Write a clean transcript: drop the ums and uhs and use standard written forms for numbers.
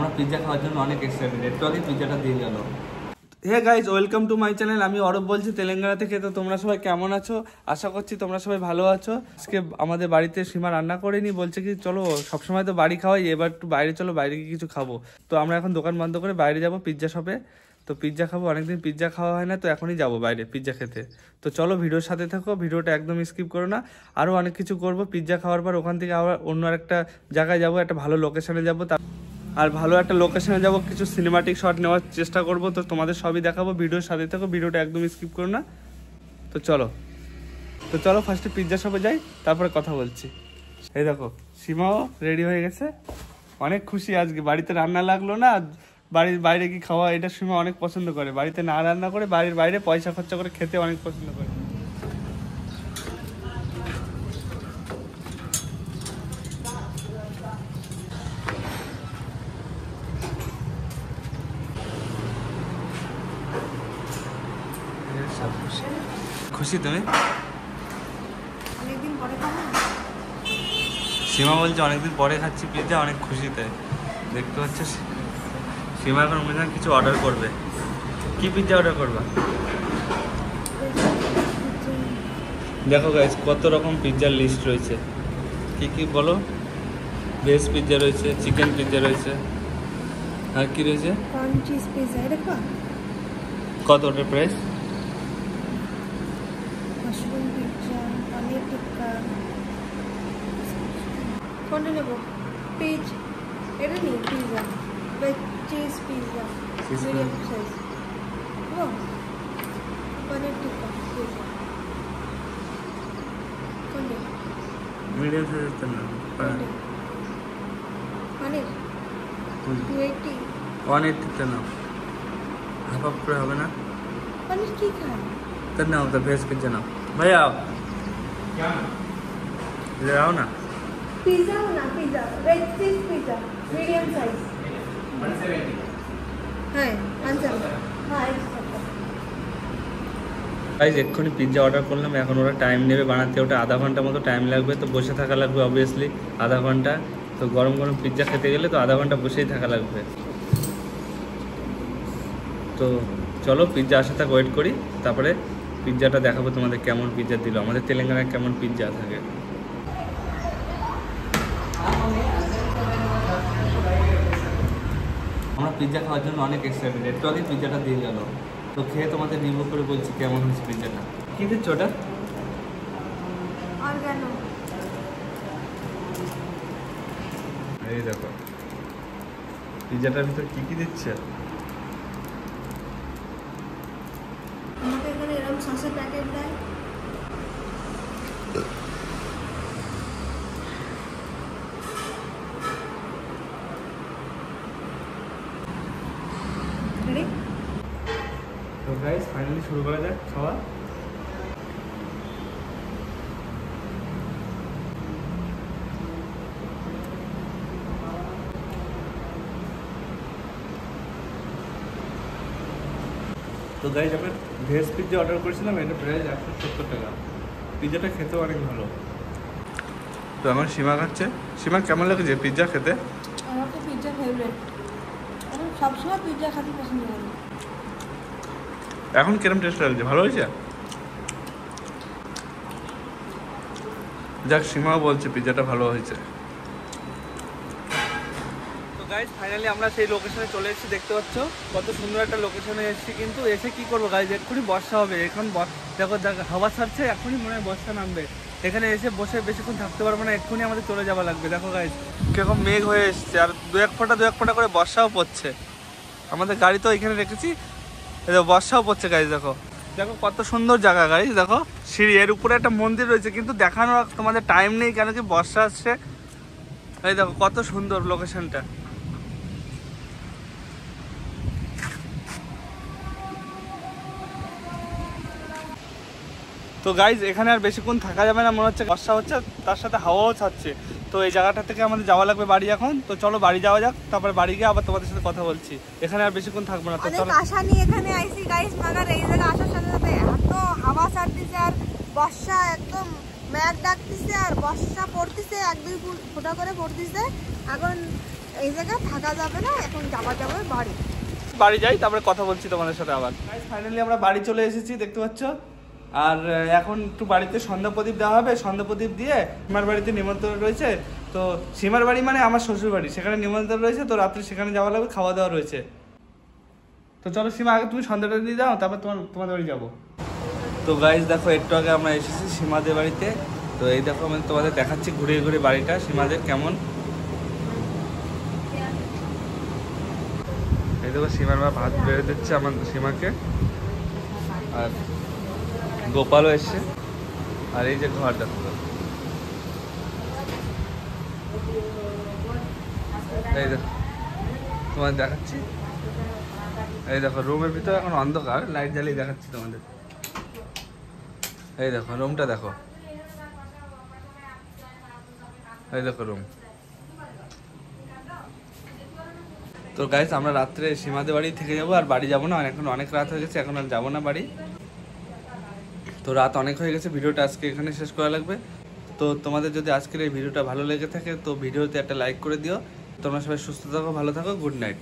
আমরা পিৎজা খাওয়ার জন্য অনেক এক্সাইটেড, একটু আগে পিৎজাটা দিয়ে গেল। Hey guys, welcome to my channel. আমি অরব বলছি তেলেঙ্গানা থেকে। তো তোমরা সবাই কেমন আছো? আশা করছি তোমরা সবাই ভালো আছো। আজকে আমাদের বাড়িতে সীমা রান্না করেনি, বলছে কি চলো সবসময় তো বাড়ি খাওয়াই, এবার একটু বাইরে চলো, বাইরে গিয়ে কিছু খাবো। তো আমরা এখন দোকান বন্ধ করে বাইরে যাব পিৎজা শপে। তো পিৎজা খাবো, অনেকদিন পিৎজা খাওয়া হয় না, তো এখনই যাবো বাইরে পিৎজা খেতে। তো চলো ভিডিওর সাথে থাকো, ভিডিওটা একদম স্কিপ করো না। আরও অনেক কিছু করবো পিৎজা খাওয়ার পর। ওখান থেকে আবার অন্য একটা জায়গায় যাবো, একটা ভালো লোকেশনে যাবো, আর ভালো একটা লোকেশনে যাব, কিছু সিনেমাটিক শট নেওয়ার চেষ্টা করব। তো তোমাদের সবই দেখাবো, ভিডিওর সাথে থাকো, ভিডিওটা একদম স্কিপ করো না। তো চলো ফার্স্টে পিৎজা শপে যাই, তারপরে কথা বলছি। এই দেখো সীমাও রেডি হয়ে গেছে, অনেক খুশি আজকে। বাড়িতে রান্না লাগলো না, বাড়ির বাইরে কি খাওয়া, এটা সীমা অনেক পছন্দ করে। বাড়িতে না রান্না করে বাড়ির বাইরে পয়সা খরচা করে খেতে অনেক পছন্দ করে। খুশি তুমি? সীমা বলছে অনেকদিন পরে খাচ্ছি পিৎজা, অনেক খুশিতে। দেখতে পাচ্ছ সীমা এখন মনে হয় কিছু অর্ডার করবে। কি পিৎজা অর্ডার করবা? দেখো গাইস কত রকম পিৎজার লিস্ট রয়েছে। কি কি বলো? ভেজ পিৎজা রয়েছে, চিকেন পিৎজা রয়েছে, আর কি রয়েছে? Corn cheese pizza. এটা কত ওটার price? Mushroom pizza, paneer tikka. কোনটা নেব? পিজ এটা নিই, pizza with cheese pizza, medium size. ও পনির টিক্কা পিৎজা কোনটা? মিডিয়াম সাইজ তো না, পনির 280 180 তো না, হাফ হাফ করে হবে না? পনির কি খায়? तो ना तो भेज पिज्जा ना भैया क्या ले आओ ना। पिज्जा हो ना, pizza veg cheese pizza medium size 170 है 170 हां। गाइस এক্ষুনি পিৎজা অর্ডার করলাম, এখন ওরা টাইম নেবে বানাতে, ওটা আধা ঘন্টা মতো টাইম লাগবে। তো বসে থাকা লাগবে অবভিয়াসলি আধা ঘন্টা। তো গরম গরম পিৎজা খেতে গেলে তো আধা ঘন্টা বসেই থাকা লাগবে। তো চলো পিৎজা আসা থাক, ওয়েট করি, তারপরে পিৎজাটা দেখাবো তোমাদের কেমন পিৎজা দিল, আমাদের তেলেঙ্গানায় কেমন পিৎজা থাকে। আমরা পিৎজা খাওয়ার জন্য অনেক এক্সাইটেড, একটু আগে পিৎজাটা দিয়ে গেল। তো খেয়ে তোমাদের রিভিউ করে বলছি কেমন হয়েছে পিৎজাটা। কি দিচ্ছ ওটা? অর্গানো। এই দেখো পিৎজাটার ভিতরে কি কি দিচ্ছে। আমাকে এখানে এরকম সসের প্যাকেট দেয়। তো গাইস ফাইনালি শুরু করা যাক খাওয়া। তো গাইস আমরা ভেজ পিৎজা অর্ডার করেছিলাম, এটা প্রাইস 170 টাকা। পিৎজাটা খেতেও অনেক ভালো। তো আমার সীমা খাচ্ছে। সীমা কেমন লাগছে পিৎজা খেতে? আমার তো পিৎজা ফেভারিট, আমি সবসময় পিৎজা খেতে পছন্দ করি। এখন কিরম টেস্ট লাগছে? ভালো হয়েছে? যাক সীমাও বলছে পিৎজাটা ভালো হয়েছে। তো গাইস ফাইনালি আমরা সেই লোকেশনে চলে এসেছি, দেখতে পাচ্ছ কত সুন্দর একটা লোকেশনে এসেছি। কিন্তু এসে কি করবো গাইস, এক্ষুনি বর্ষা হবে। এখন দেখো হাওয়া ছাড়ছে, এখনই মনে হয় বর্ষা নামবে। এখানে এসে বসে বেশিক্ষণ থাকতে পারবো না, এক্ষুনি আমাদের চলে যাওয়া লাগবে। দেখো গাইস কিরকম মেঘ হয়ে এসছে, আর দু এক ফোঁটা করে বর্ষাও পড়ছে। আমাদের গাড়ি তো এখানে রেখেছি, বর্ষাও পড়ছে গাইস। দেখো দেখো কত সুন্দর জায়গা গাইস, দেখো সিঁড়ি, এর উপরে একটা মন্দির রয়েছে, কিন্তু দেখানোর তোমাদের টাইম নেই, কেন কি বর্ষা আসছে। এই দেখো কত সুন্দর লোকেশনটা। তো গাইজ এখানে আর বেশিক্ষণ থাকা যাবে না, মনে হচ্ছে বর্ষা হচ্ছে, তার সাথে হাওয়াও ছাড়ছে। তো এই জায়গাটা থেকে আমাদের যাওয়া লাগবে বাড়ি এখন। তো চলো বাড়ি যাওয়া যাক, তারপরে বাড়ি গিয়ে আবার তোমাদের সাথে কথা বলছি। এখানে আর বেশিক্ষণ থাকবো না। তো চলো আশা নিয়ে এখানে আইসি গাইস, মাগার এই জায়গা আসার সাথে সাথে এত হাওয়া ছাড়তেছে আর বর্ষা একদম মেঘ ডাকতেছে আর বর্ষা পড়তেছে, এক দুই ফোঁটা করে পড়তেছে। এখন এই জায়গায় থাকা যাবে না, এখন যাওয়া যাবে বাড়ি। বাড়ি যাই, তারপরে কথা বলছি তোমাদের সাথে আবার। ফাইনালি আমরা বাড়ি চলে এসেছি, দেখতে পাচ্ছ। আর এখন একটু বাড়িতে সন্ধ্যা প্রদীপ দেওয়া হবে, সন্ধ্যা প্রদীপ দিয়ে সীমার বাড়িতে নিমন্ত্রণ রয়েছে। তো সীমার বাড়ি মানে আমার শ্বশুর বাড়ি, সেখানে নিমন্ত্রণ রয়েছে, তো রাত্রে সেখানে যাওয়া লাগবে, খাওয়া দাওয়া রয়েছে। তো চলো সীমা, আগে তুমি সন্ধ্যাটা দিয়ে যাও, তারপর তোমাদের বাড়ি যাবো। তো গাইজ দেখো, একটু আগে আমরা এসেছি সীমাদের বাড়িতে। তো এই দেখো, আমি তোমাদের দেখাচ্ছি ঘুরে ঘুরে বাড়িটা সীমাদের কেমন। এই দেখো সীমার মা ভাত বেড়ে দিচ্ছে আমার সীমাকে, আর গোপালও এসছে। আর এই যে ঘর দেখো, এই দেখো তোমাদের দেখাচ্ছি। এই দেখো রুমের ভিতরে এখন অন্ধকার, লাইট জ্বালিয়ে দেখাচ্ছি তোমাদের। এই দেখো রুমটা দেখো, এই দেখো রুম। তো গাইস, আমরা রাত্রে সীমাদের বাড়ি থেকে যাবো, আর বাড়ি যাবো না, এখন অনেক রাত হয়ে গেছে, এখন আর যাবো না বাড়ি। তো রাত অনেক হয়ে গেছে, ভিডিওটা আজকে এখানে শেষ করা লাগবে। তো তোমাদের যদি আজকের এই ভিডিওটা ভালো লেগে থাকে তো ভিডিওতে একটা লাইক করে দিও। তোমরা সবাই সুস্থ থাকো, ভালো থাকো, গুড নাইট।